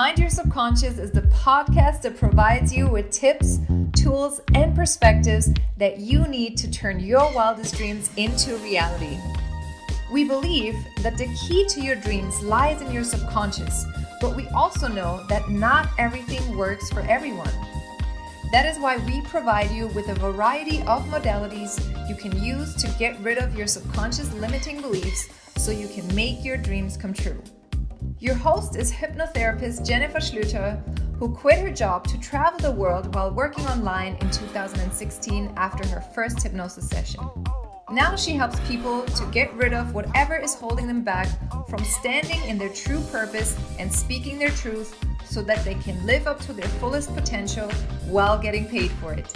Mind Your Subconscious is the podcast that provides you with tips, tools, and perspectives that you need to turn your wildest dreams into reality. We believe that the key to your dreams lies in your subconscious, but we also know that not everything works for everyone. That is why we provide you with a variety of modalities you can use to get rid of your subconscious limiting beliefs so you can make your dreams come true. Your host is hypnotherapist Jennifer Schlüter, who quit her job to travel the world while working online in 2016 after her first hypnosis session. Now she helps people to get rid of whatever is holding them back from standing in their true purpose and speaking their truth so that they can live up to their fullest potential while getting paid for it.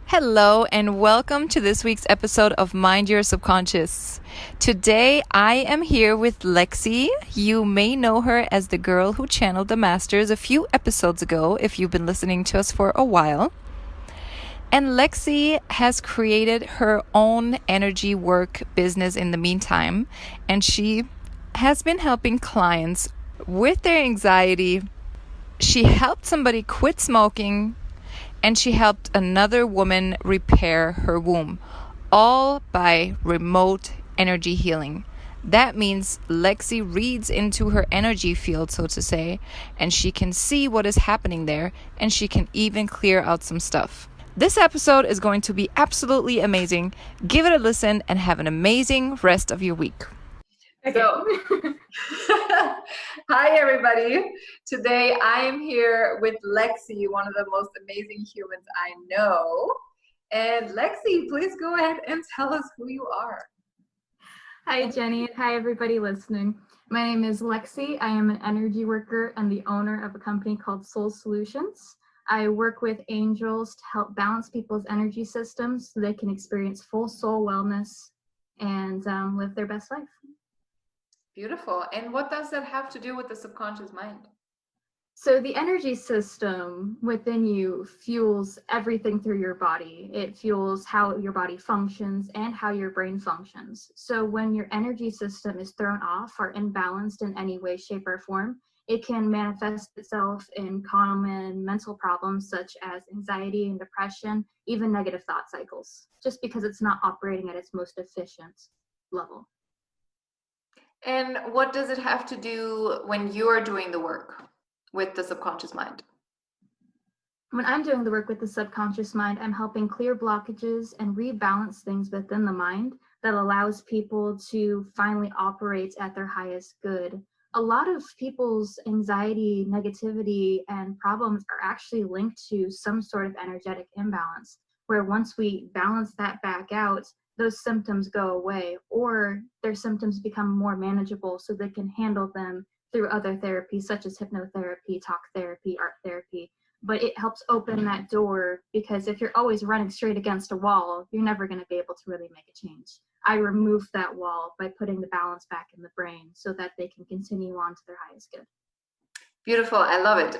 Hello and welcome to this week's episode of Mind Your Subconscious. Today I am here with Lexi. You may know her as the girl who channeled the masters a few episodes ago if you've been listening to us for a while. And Lexi has created her own energy work business in the meantime, and she has been helping clients with their anxiety. She helped somebody quit smoking, and she helped another woman repair her womb, all by remote energy healing. That means Lexi reads into her energy field, so to say, and she can see what is happening there, and she can even clear out some stuff. This episode is going to be absolutely amazing. Give it a listen and have an amazing rest of your week. Okay. So, hi everybody. Today I am here with Lexi, one of the most amazing humans I know. And Lexi, please go ahead and tell us who you are. Hi Jenny. Hi everybody listening. My name is Lexi. I am an energy worker and the owner of a company called Soul Solutions. I work with angels to help balance people's energy systems so they can experience full soul wellness and live their best life. Beautiful. And what does that have to do with the subconscious mind? So the energy system within you fuels everything through your body. It fuels how your body functions and how your brain functions. So when your energy system is thrown off or imbalanced in any way, shape, or form, it can manifest itself in common mental problems such as anxiety and depression, even negative thought cycles, just because it's not operating at its most efficient level. And what does it have to do when you're doing the work with the subconscious mind? When I'm doing the work with the subconscious mind, I'm helping clear blockages and rebalance things within the mind that allows people to finally operate at their highest good. A lot of people's anxiety, negativity, and problems are actually linked to some sort of energetic imbalance, where once we balance that back out, those symptoms go away, or their symptoms become more manageable so they can handle them through other therapies such as hypnotherapy, talk therapy, art therapy. But it helps open that door, because if you're always running straight against a wall, you're never going to be able to really make a change. I remove that wall by putting the balance back in the brain so that they can continue on to their highest good. Beautiful. I love it.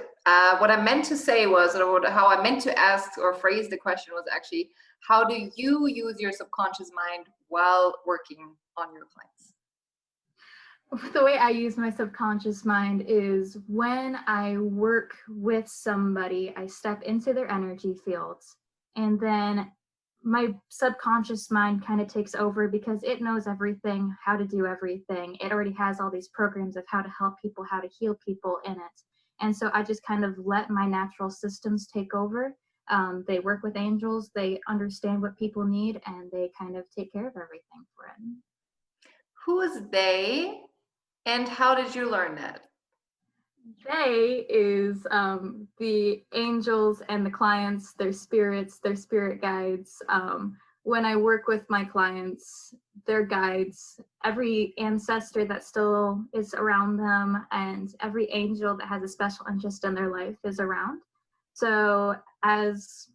What I meant to say was, or how I meant to ask or phrase the question was actually, how do you use your subconscious mind while working on your clients? The way I use my subconscious mind is when I work with somebody, I step into their energy fields, and then my subconscious mind kind of takes over because it knows everything, how to do everything. It already has all these programs of how to help people, how to heal people in it. And so I just kind of let my natural systems take over. They work with angels, they understand what people need, and they kind of take care of everything for it. Who is they, and how did you learn that? They is the angels and the clients, their spirits, their spirit guides. When I work with my clients, their guides, every ancestor that still is around them, and every angel that has a special interest in their life is around. So as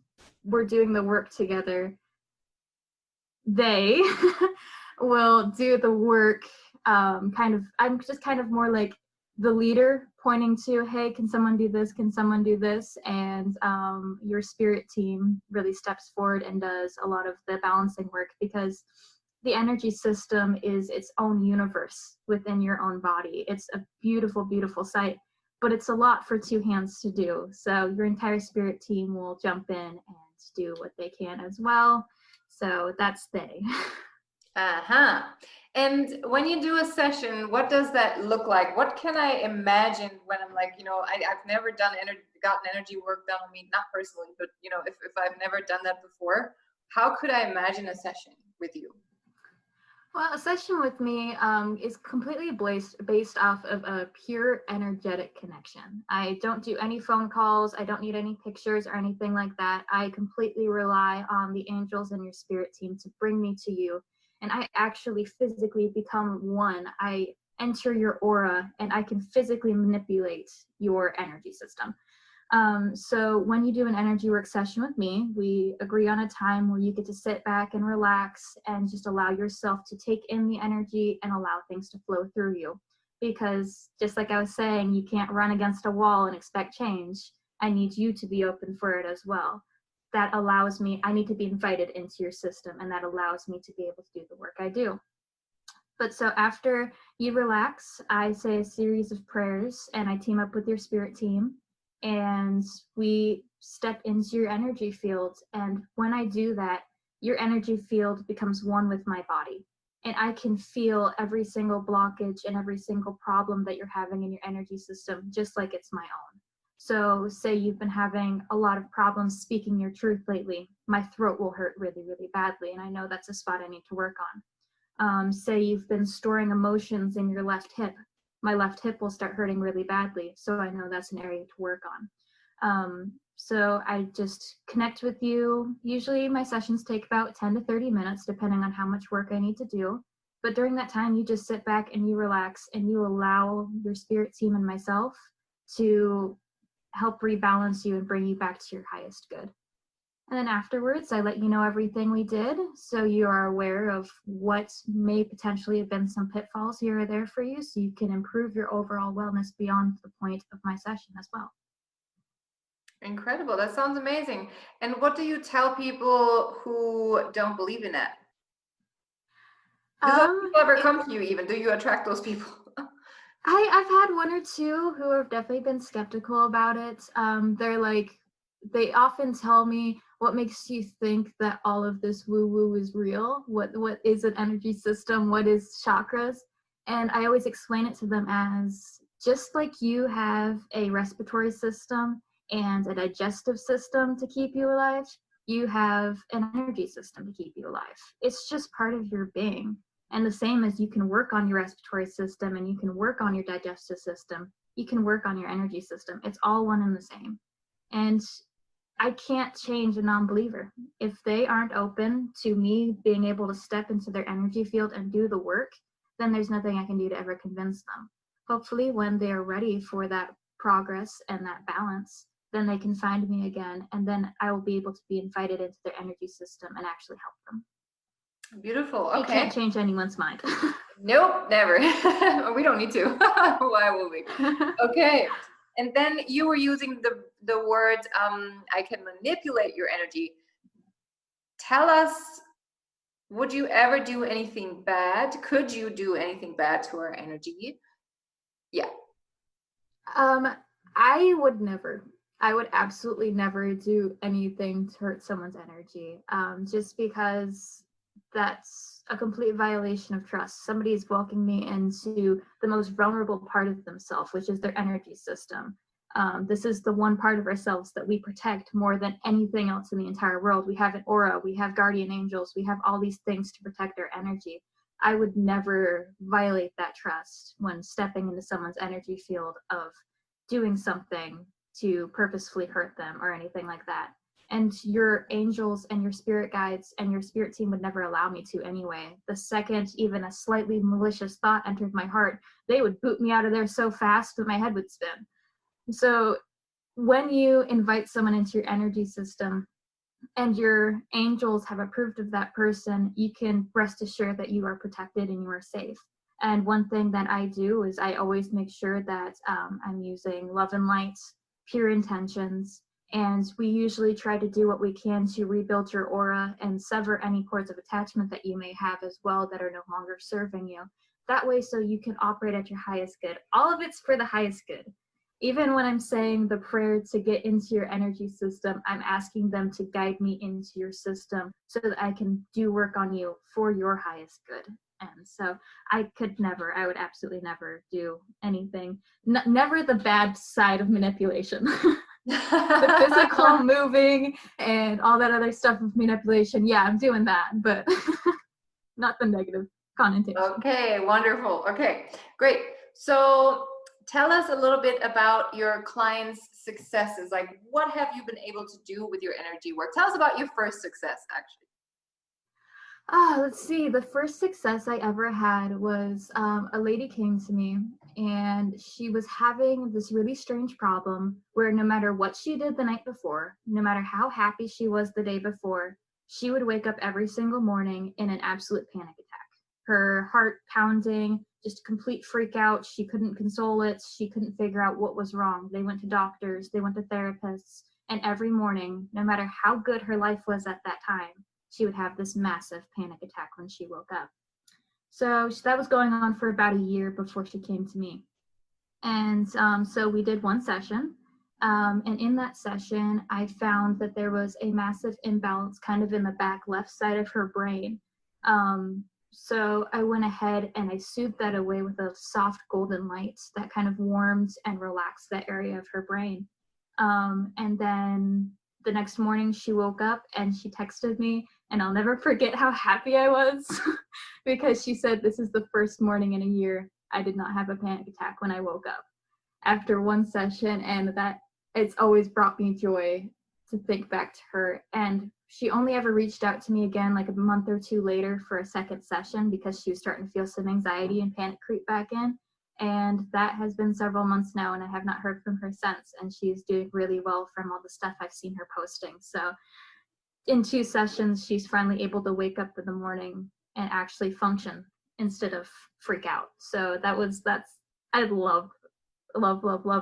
we're doing the work together, they will do the work. I'm just kind of more like the leader, pointing to, hey, can someone do this? Can someone do this? And your spirit team really steps forward and does a lot of the balancing work, because the energy system is its own universe within your own body. It's a beautiful, beautiful sight, but it's a lot for two hands to do. So your entire spirit team will jump in and do what they can as well. So that's they. Uh-huh. And when you do a session, what does that look like? What can I imagine when I'm like, I've never gotten energy work done on me, not personally, but if I've never done that before, how could I imagine a session with you? Well, a session with me is completely based off of a pure energetic connection. I don't do any phone calls. I don't need any pictures or anything like that. I completely rely on the angels and your spirit team to bring me to you. And I actually physically become one. I enter your aura and I can physically manipulate your energy system. So when you do an energy work session with me, we agree on a time where you get to sit back and relax and just allow yourself to take in the energy and allow things to flow through you. Because just like I was saying, you can't run against a wall and expect change. I need you to be open for it as well. That allows me, I need to be invited into your system, and that allows me to be able to do the work I do. But so after you relax, I say a series of prayers and I team up with your spirit team and we step into your energy field. And when I do that, your energy field becomes one with my body. And I can feel every single blockage and every single problem that you're having in your energy system, just like it's my own. So say you've been having a lot of problems speaking your truth lately, my throat will hurt really, really badly. And I know that's a spot I need to work on. Say you've been storing emotions in your left hip, my left hip will start hurting really badly. So I know that's an area to work on. So I just connect with you. Usually my sessions take about 10 to 30 minutes, depending on how much work I need to do. But during that time, you just sit back and you relax and you allow your spirit team and myself to help rebalance you and bring you back to your highest good. And then afterwards, I let you know everything we did, so you are aware of what may potentially have been some pitfalls here or there for you, so you can improve your overall wellness beyond the point of my session as well. Incredible. That sounds amazing. And what do you tell people who don't believe in that? Do those people ever come to you even? Do you attract those people? I've had one or two who have definitely been skeptical about it. They're like, they often tell me, what makes you think that all of this woo-woo is real? What is an energy system? What is chakras? And I always explain it to them as, just like you have a respiratory system and a digestive system to keep you alive, you have an energy system to keep you alive. It's just part of your being. And the same as you can work on your respiratory system and you can work on your digestive system, you can work on your energy system. It's all one and the same. And I can't change a non-believer. If they aren't open to me being able to step into their energy field and do the work, then there's nothing I can do to ever convince them. Hopefully when they're ready for that progress and that balance, then they can find me again, and then I will be able to be invited into their energy system and actually help them. Beautiful. Okay. You can't change anyone's mind. Nope, never. We don't need to. Why will we? Okay. And then you were using the words, I can manipulate your energy. Tell us, would you ever do anything bad? Could you do anything bad to our energy? Yeah. I would never. I would absolutely never do anything to hurt someone's energy, just because that's a complete violation of trust. Somebody is welcoming me into the most vulnerable part of themselves, which is their energy system. This is the one part of ourselves that we protect more than anything else in the entire world. We have an aura, we have guardian angels, we have all these things to protect our energy. I would never violate that trust when stepping into someone's energy field of doing something to purposefully hurt them or anything like that. And your angels and your spirit guides and your spirit team would never allow me to anyway. The second even a slightly malicious thought entered my heart, they would boot me out of there so fast that my head would spin. So when you invite someone into your energy system and your angels have approved of that person, you can rest assured that you are protected and you are safe. And one thing that I do is I always make sure that I'm using love and light, pure intentions, And we usually try to do what we can to rebuild your aura and sever any cords of attachment that you may have as well that are no longer serving you. That way, so you can operate at your highest good. All of it's for the highest good. Even when I'm saying the prayer to get into your energy system, I'm asking them to guide me into your system so that I can do work on you for your highest good. And so I would absolutely never do anything, never the bad side of manipulation. The physical moving and all that other stuff of manipulation. Yeah, I'm doing that, but not the negative connotation. Okay, wonderful. Okay, great. So tell us a little bit about your clients' successes. Like, what have you been able to do with your energy work? Tell us about your first success, actually. Let's see. The first success I ever had was a lady came to me and she was having this really strange problem where no matter what she did the night before, no matter how happy she was the day before, she would wake up every single morning in an absolute panic attack. Her heart pounding, just a complete freak out. She couldn't console it. She couldn't figure out what was wrong. They went to doctors, they went to therapists, and every morning, no matter how good her life was at that time, she would have this massive panic attack when she woke up. So that was going on for about a year before she came to me. And so we did one session. And in that session, I found that there was a massive imbalance kind of in the back left side of her brain. So I went ahead and I soothed that away with a soft golden light that kind of warmed and relaxed that area of her brain. And then the next morning she woke up and she texted me, and I'll never forget how happy I was because she said, this is the first morning in a year I did not have a panic attack when I woke up after one session. And that it's always brought me joy to think back to her. And she only ever reached out to me again like a month or two later for a second session because she was starting to feel some anxiety and panic creep back in. And that has been several months now, and I have not heard from her since. And she's doing really well from all the stuff I've seen her posting. So in 2 sessions, she's finally able to wake up in the morning and actually function instead of freak out. So I love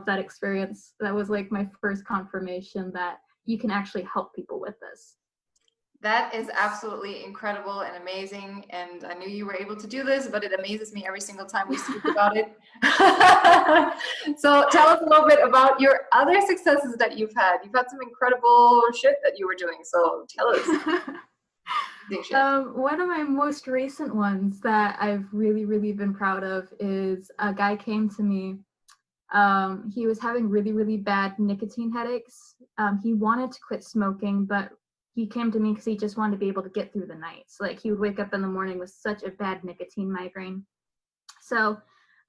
that experience. That was like my first confirmation that you can actually help people with this. That is absolutely incredible and amazing. And I knew you were able to do this, but it amazes me every single time we speak about it. So tell us a little bit about your other successes that you've had. You've had some incredible shit that you were doing. So tell us. One of my most recent ones that I've really been proud of is a guy came to me. He was having really bad nicotine headaches. He wanted to quit smoking, but he came to me because he just wanted to be able to get through the nights. Like he would wake up in the morning with such a bad nicotine migraine. So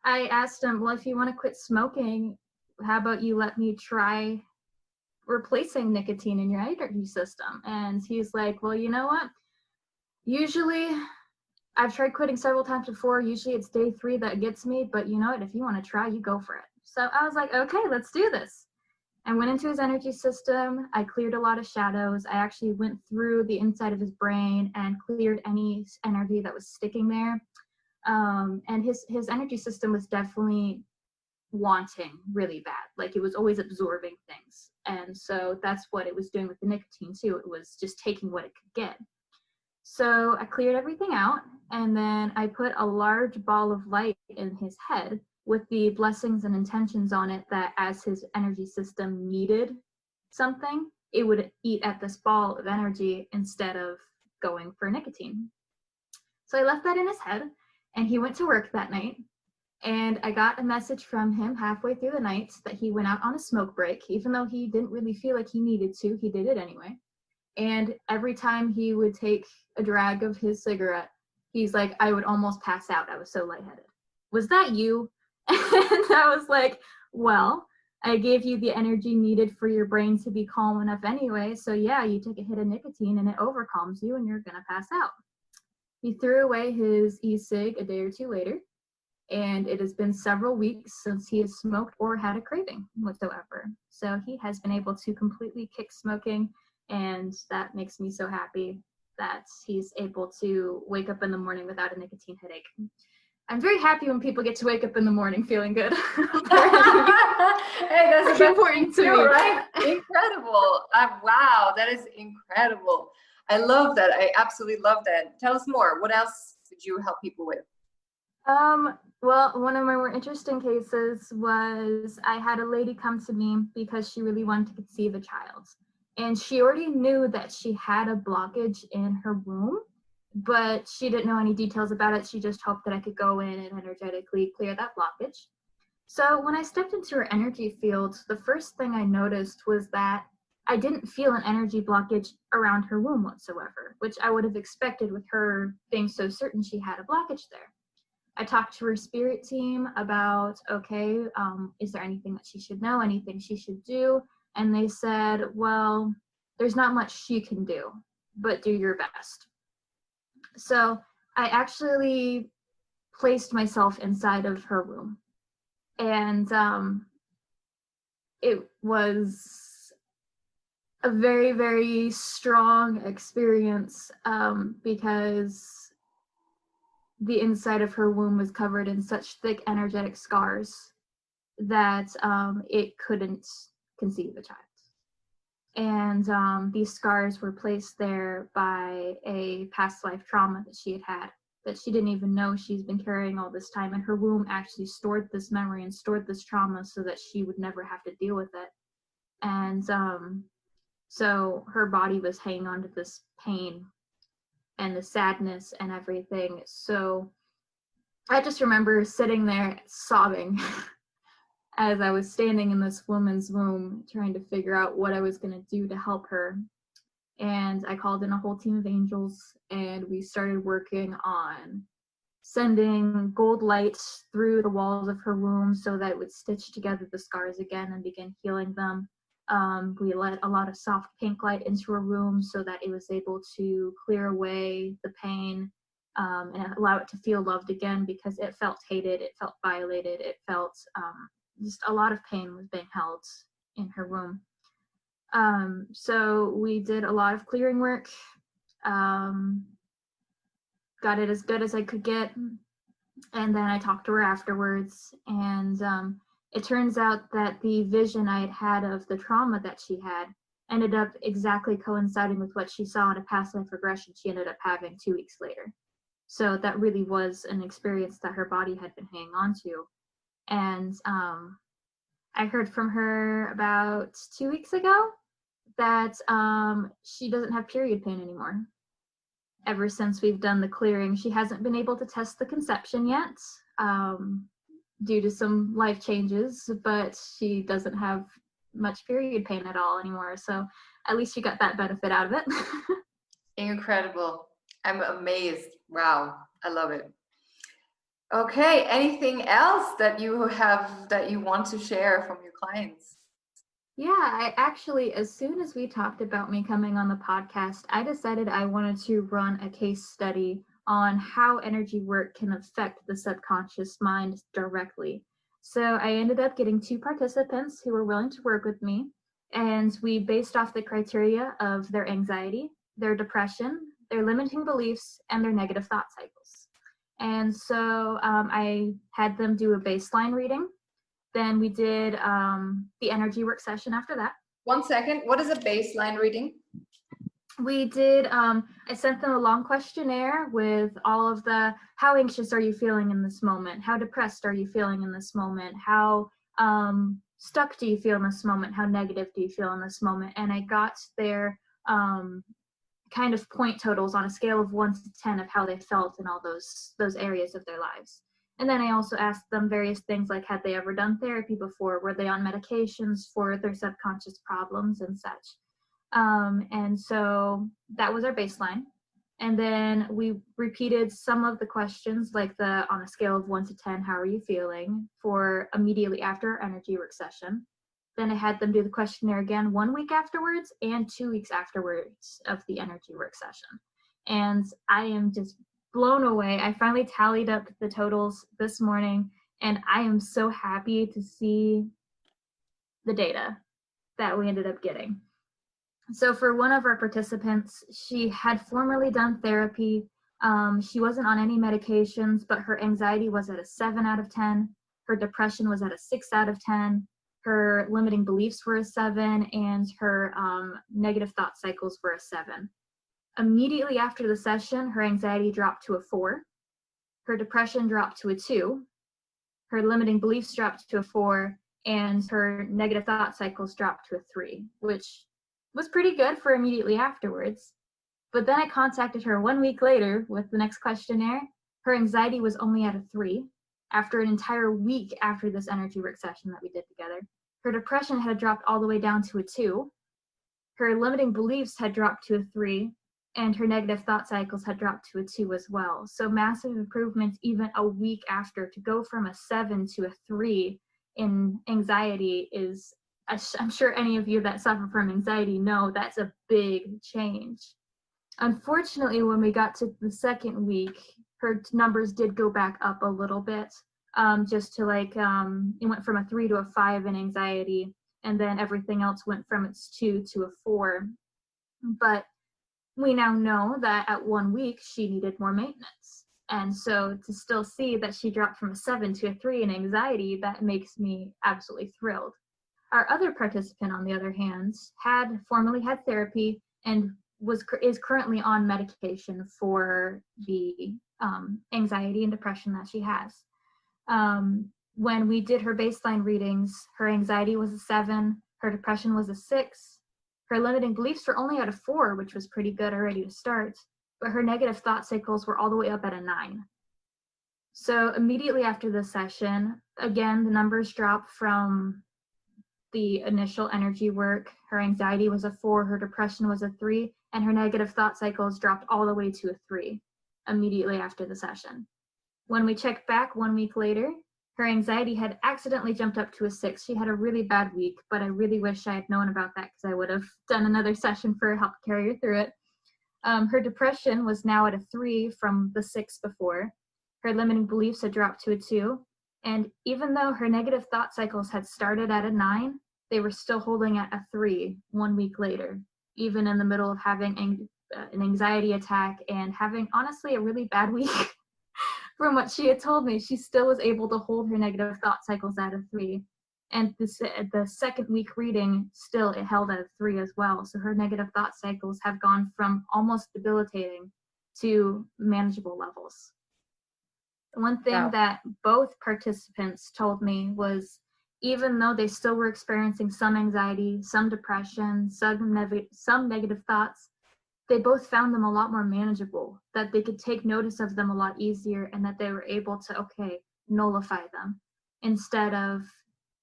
I asked him, well, if you want to quit smoking, how about you let me try replacing nicotine in your energy system? And he's like, well, you know what? Usually I've tried quitting several times before. Usually it's day 3 that gets me, but you know what? If you want to try, you go for it. So I was like, okay, let's do this. I went into his energy system. I cleared a lot of shadows. I actually went through the inside of his brain and cleared any energy that was sticking there. And his energy system was definitely wanting really bad. Like it was always absorbing things. And so that's what it was doing with the nicotine too. It was just taking what it could get. So I cleared everything out, and then I put a large ball of light in his head with the blessings and intentions on it that as his energy system needed something, it would eat at this ball of energy instead of going for nicotine. So I left that in his head, and he went to work that night. And I got a message from him halfway through the night that he went out on a smoke break. Even though he didn't really feel like he needed to, he did it anyway. And every time he would take a drag of his cigarette, he's like, I would almost pass out. I was so lightheaded. Was that you? And I was like, well, I gave you the energy needed for your brain to be calm enough anyway. So yeah, you take a hit of nicotine and it overcalms you and you're going to pass out. He threw away his e-cig a day or 2 later. And it has been several weeks since he has smoked or had a craving whatsoever. So he has been able to completely kick smoking. And that makes me so happy that he's able to wake up in the morning without a nicotine headache. I'm very happy when people get to wake up in the morning feeling good. Hey, that's important to me, right? Incredible. Wow, that is incredible. I love that. I absolutely love that. Tell us more. What else did you help people with? Well, one of my more interesting cases was I had a lady come to me because she really wanted to conceive a child. And she already knew that she had a blockage in her womb, but she didn't know any details about it. She just hoped that I could go in and energetically clear that blockage. So when I stepped into her energy field, the first thing I noticed was that I didn't feel an energy blockage around her womb whatsoever, which I would have expected with her being so certain she had a blockage there. I talked to her spirit team about, okay, is there anything that she should know, anything she should do? And they said, well, there's not much she can do, but do your best. So I actually placed myself inside of her room. And it was a very, very strong experience because the inside of her womb was covered in such thick energetic scars that it couldn't conceive a child. And these scars were placed there by a past life trauma that she had that she didn't even know she's been carrying all this time. And her womb actually stored this memory and stored this trauma so that she would never have to deal with it. And so her body was hanging on to this pain and the sadness and everything. So I just remember sitting there sobbing as I was standing in this woman's womb trying to figure out what I was going to do to help her. And I called in a whole team of angels, and we started working on sending gold light through the walls of her womb so that it would stitch together the scars again and begin healing them. We let a lot of soft pink light into her womb so that it was able to clear away the pain and allow it to feel loved again, because it felt hated, it felt violated, it felt just a lot of pain was being held in her womb. So we did a lot of clearing work, got it as good as I could get, and then I talked to her afterwards, and it turns out that the vision I had had of the trauma that she had ended up exactly coinciding with what she saw in a past life regression she ended up having 2 weeks later. So that really was an experience that her body had been hanging on to. And I heard from her about 2 weeks ago that she doesn't have period pain anymore. Ever since we've done the clearing, she hasn't been able to test the conception yet due to some life changes, but she doesn't have much period pain at all anymore. So at least she got that benefit out of it. Incredible. I'm amazed. Wow. I love it. Okay. Anything else that you have that you want to share from your clients? Yeah, I actually, as soon as we talked about me coming on the podcast, I decided I wanted to run a case study on how energy work can affect the subconscious mind directly. So I ended up getting 2 participants who were willing to work with me, and we based off the criteria of their anxiety, their depression, their limiting beliefs, and their negative thought cycles. And so I had them do a baseline reading. Then we did the energy work session after that. 1 second. What is a baseline reading? We did, I sent them a long questionnaire with all of the, how anxious are you feeling in this moment? How depressed are you feeling in this moment? How stuck do you feel in this moment? How negative do you feel in this moment? And I got their kind of point totals on a scale of 1 to 10 of how they felt in all those areas of their lives. And then I also asked them various things like, had they ever done therapy before? Were they on medications for their subconscious problems and such? And so that was our baseline. And then we repeated some of the questions, like on a scale of 1 to 10, how are you feeling, for immediately after our energy work session. Then I had them do the questionnaire again 1 week afterwards and 2 weeks afterwards of the energy work session. And I am just blown away. I finally tallied up the totals this morning, and I am so happy to see the data that we ended up getting. So for one of our participants, she had formerly done therapy She wasn't on any medications, but her anxiety was at a 7 out of 10. Her depression was at a 6 out of 10. Her limiting beliefs were a 7, and her negative thought cycles were a 7. Immediately after the session, her anxiety dropped to a 4. Her depression dropped to a 2. Her limiting beliefs dropped to a 4, and her negative thought cycles dropped to a 3, which was pretty good for immediately afterwards. But then I contacted her 1 week later with the next questionnaire. Her anxiety was only at a 3 after an entire week after this energy work session that we did together. Her depression had dropped all the way down to a 2. Her limiting beliefs had dropped to a 3, and her negative thought cycles had dropped to a 2 as well. So massive improvements even a week after. To go from a 7 to a 3 in anxiety is, I'm sure any of you that suffer from anxiety know that's a big change. Unfortunately, when we got to the second week, her numbers did go back up a little bit, just to it went from a 3 to a 5 in anxiety, and then everything else went from its 2 to a 4. But we now know that at 1 week, she needed more maintenance. And so to still see that she dropped from a 7 to a 3 in anxiety, that makes me absolutely thrilled. Our other participant, on the other hand, had formerly had therapy and is currently on medication for the anxiety and depression that she has. When we did her baseline readings, her anxiety was a 7, her depression was a 6, her limiting beliefs were only at a 4, which was pretty good already to start, but her negative thought cycles were all the way up at a 9. So immediately after this session, again, the numbers dropped from the initial energy work. Her anxiety was a 4, her depression was a 3, and her negative thought cycles dropped all the way to a 3 immediately after the session. When we checked back 1 week later, her anxiety had accidentally jumped up to a 6. She had a really bad week, but I really wish I had known about that because I would have done another session for help carry her through it. Her depression was now at a 3 from the 6 before. Her limiting beliefs had dropped to a 2. And even though her negative thought cycles had started at a 9, they were still holding at a 3 1 week later, even in the middle of having an anxiety attack and having, honestly, a really bad week. From what she had told me, she still was able to hold her negative thought cycles at a 3. And the second week reading, still it held at a 3 as well. So her negative thought cycles have gone from almost debilitating to manageable levels. One thing that both participants told me was, even though they still were experiencing some anxiety, some depression, some negative thoughts, they both found them a lot more manageable, that they could take notice of them a lot easier, and that they were able to, nullify them. Instead of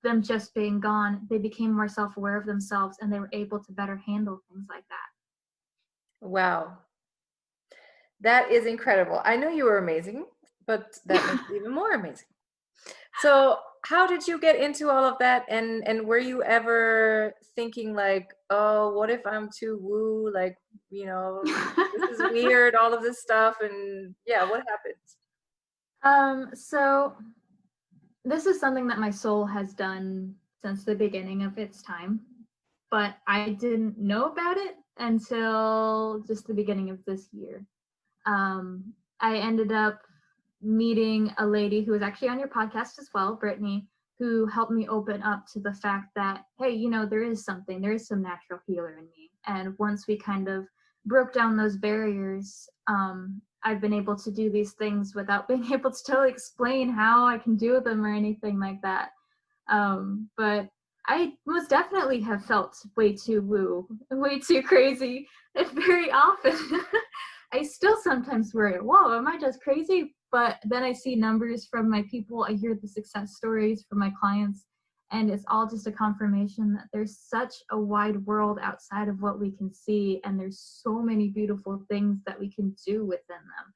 them just being gone, they became more self-aware of themselves, and they were able to better handle things like that. Wow. That is incredible. I knew you were amazing, but that makes it even more amazing. So how did you get into all of that? And were you ever thinking like, oh, what if I'm too woo? Like, this is weird, all of this stuff. And yeah, what happened? So this is something that my soul has done since the beginning of its time, but I didn't know about it until just the beginning of this year. I ended up meeting a lady who was actually on your podcast as well, Brittany, who helped me open up to the fact that, hey, there is some natural healer in me. And once we kind of broke down those barriers, I've been able to do these things without being able to totally explain how I can do them or anything like that. But I most definitely have felt way too woo, way too crazy, and very often. I still sometimes worry, whoa, am I just crazy? But then I see numbers from my people, I hear the success stories from my clients, and it's all just a confirmation that there's such a wide world outside of what we can see, and there's so many beautiful things that we can do within them.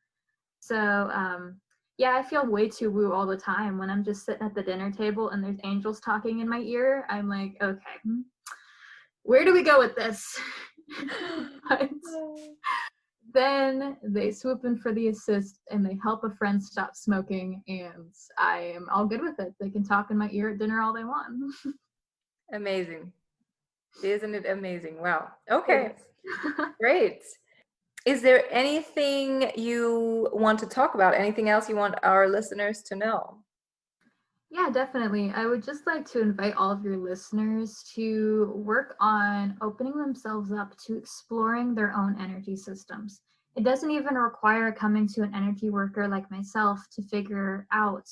So, yeah, I feel way too woo all the time. When I'm just sitting at the dinner table and there's angels talking in my ear, I'm like, okay, where do we go with this? But then they swoop in for the assist and they help a friend stop smoking, and I am all good with it. They can talk in my ear at dinner all they want. Amazing. Isn't it amazing? Wow. Okay. Great. Is there anything you want to talk about? Anything else you want our listeners to know? Yeah, definitely. I would just like to invite all of your listeners to work on opening themselves up to exploring their own energy systems. It doesn't even require coming to an energy worker like myself to figure out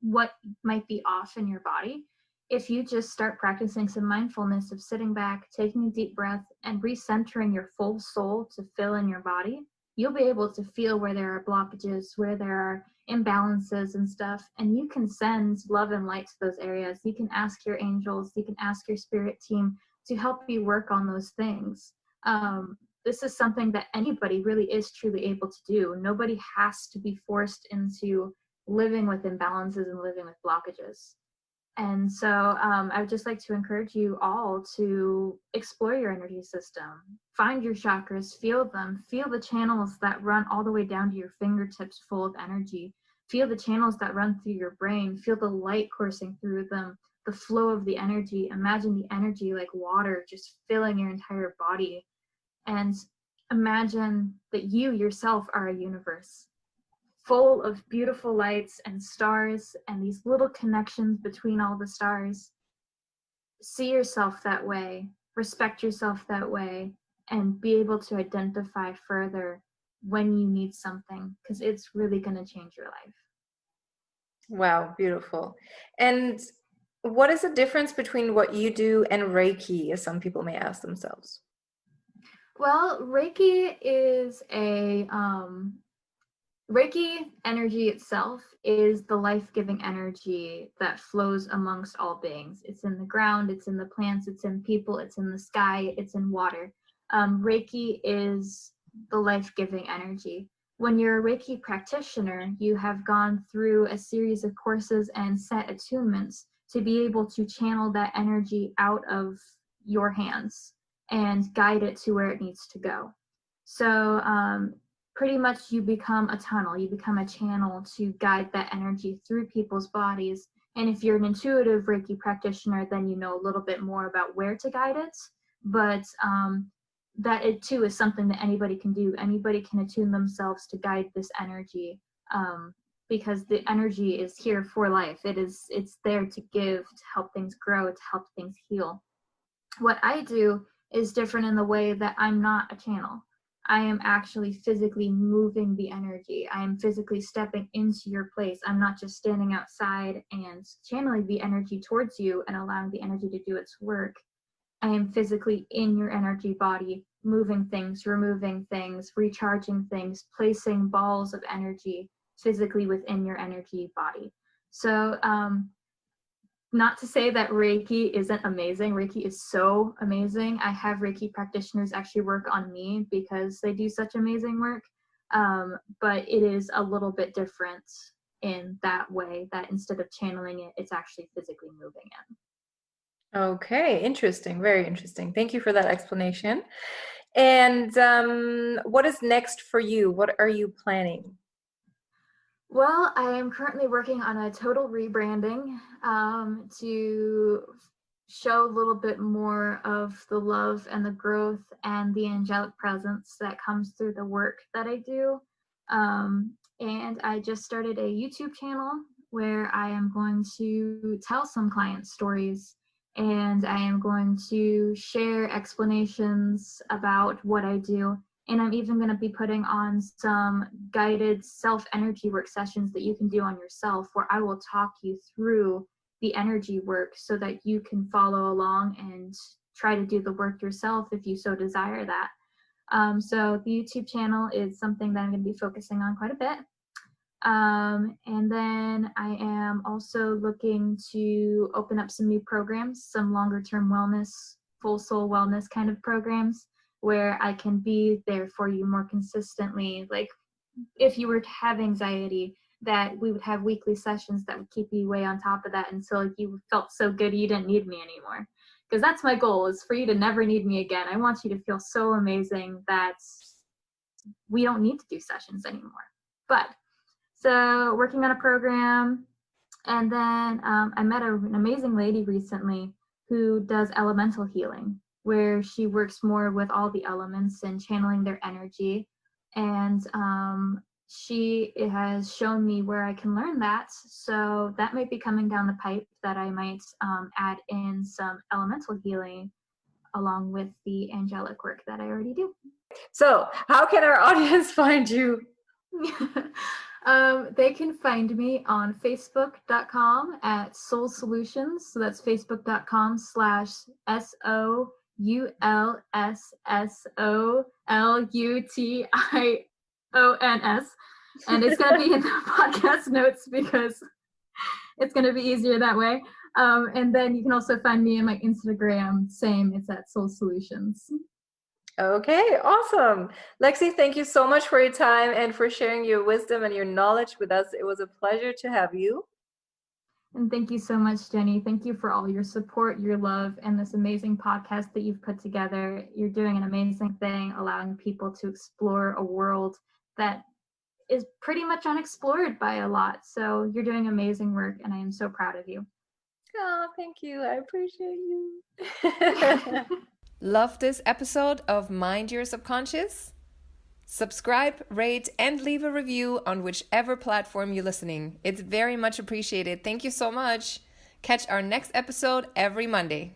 what might be off in your body. If you just start practicing some mindfulness of sitting back, taking a deep breath, and recentering your full soul to fill in your body, you'll be able to feel where there are blockages, where there are imbalances and stuff, and you can send love and light to those areas. You can ask your angels, you can ask your spirit team to help you work on those things. This is something that anybody really is truly able to do. Nobody has to be forced into living with imbalances and living with blockages. And so I would just like to encourage you all to explore your energy system, find your chakras, feel them, feel the channels that run all the way down to your fingertips full of energy, feel the channels that run through your brain, feel the light coursing through them, the flow of the energy. Imagine the energy like water just filling your entire body. And imagine that you yourself are a universe full of beautiful lights and stars and these little connections between all the stars. See yourself that way, respect yourself that way, and be able to identify further when you need something, because it's really going to change your life. Wow, beautiful. And what is the difference between what you do and Reiki, as some people may ask themselves? Well, Reiki energy itself is the life-giving energy that flows amongst all beings. It's in the ground, it's in the plants, it's in people, it's in the sky, it's in water. Reiki is the life-giving energy. When you're a Reiki practitioner, you have gone through a series of courses and set attunements to be able to channel that energy out of your hands and guide it to where it needs to go. So pretty much you become a tunnel, you become a channel to guide that energy through people's bodies. And if you're an intuitive Reiki practitioner, then you know a little bit more about where to guide it. But that it too is something that anybody can do. Anybody can attune themselves to guide this energy, because the energy is here for life. It's there to give, to help things grow, to help things heal. What I do is different in the way that I'm not a channel. I am actually physically moving the energy. I am physically stepping into your place. I'm not just standing outside and channeling the energy towards you and allowing the energy to do its work. I am physically in your energy body, moving things, removing things, recharging things, placing balls of energy physically within your energy body. So, not to say that Reiki isn't amazing. Reiki is so amazing. I have Reiki practitioners actually work on me because they do such amazing work. But it is a little bit different in that way, that instead of channeling it, it's actually physically moving it. Okay, interesting. Very interesting. Thank you for that explanation. And what is next for you? What are you planning? Well, I am currently working on a total rebranding to show a little bit more of the love and the growth and the angelic presence that comes through the work that I do. And I just started a YouTube channel where I am going to tell some client stories, and I am going to share explanations about what I do. And I'm even going to be putting on some guided self-energy work sessions that you can do on yourself, where I will talk you through the energy work so that you can follow along and try to do the work yourself if you so desire that. So the YouTube channel is something that I'm going to be focusing on quite a bit. And then I am also looking to open up some new programs, some longer term wellness, full soul wellness kind of programs, where I can be there for you more consistently. Like if you were to have anxiety, that we would have weekly sessions that would keep you way on top of that until you felt so good you didn't need me anymore. Because that's my goal, is for you to never need me again. I want you to feel so amazing that we don't need to do sessions anymore. But so working on a program, and then I met an amazing lady recently who does elemental healing, where she works more with all the elements and channeling their energy. And she has shown me where I can learn that. So that might be coming down the pipe, that I might add in some elemental healing along with the angelic work that I already do. So how can our audience find you? They can find me on facebook.com at Soul Solutions. So that's facebook.com/SOULSSOLUTIONS. And it's going to be in the podcast notes because it's going to be easier that way. And then you can also find me in my Instagram. Same, it's at Soul Solutions. Okay, awesome. Lexi, thank you so much for your time and for sharing your wisdom and your knowledge with us. It was a pleasure to have you. And thank you so much, Jenny. Thank you for all your support, your love, and this amazing podcast that you've put together. You're doing an amazing thing, allowing people to explore a world that is pretty much unexplored by a lot. So you're doing amazing work, and I am so proud of you. Oh, thank you. I appreciate you. Love this episode of Mind Your Subconscious? Subscribe, rate, and leave a review on whichever platform you're listening. It's very much appreciated. Thank you so much. Catch our next episode every Monday.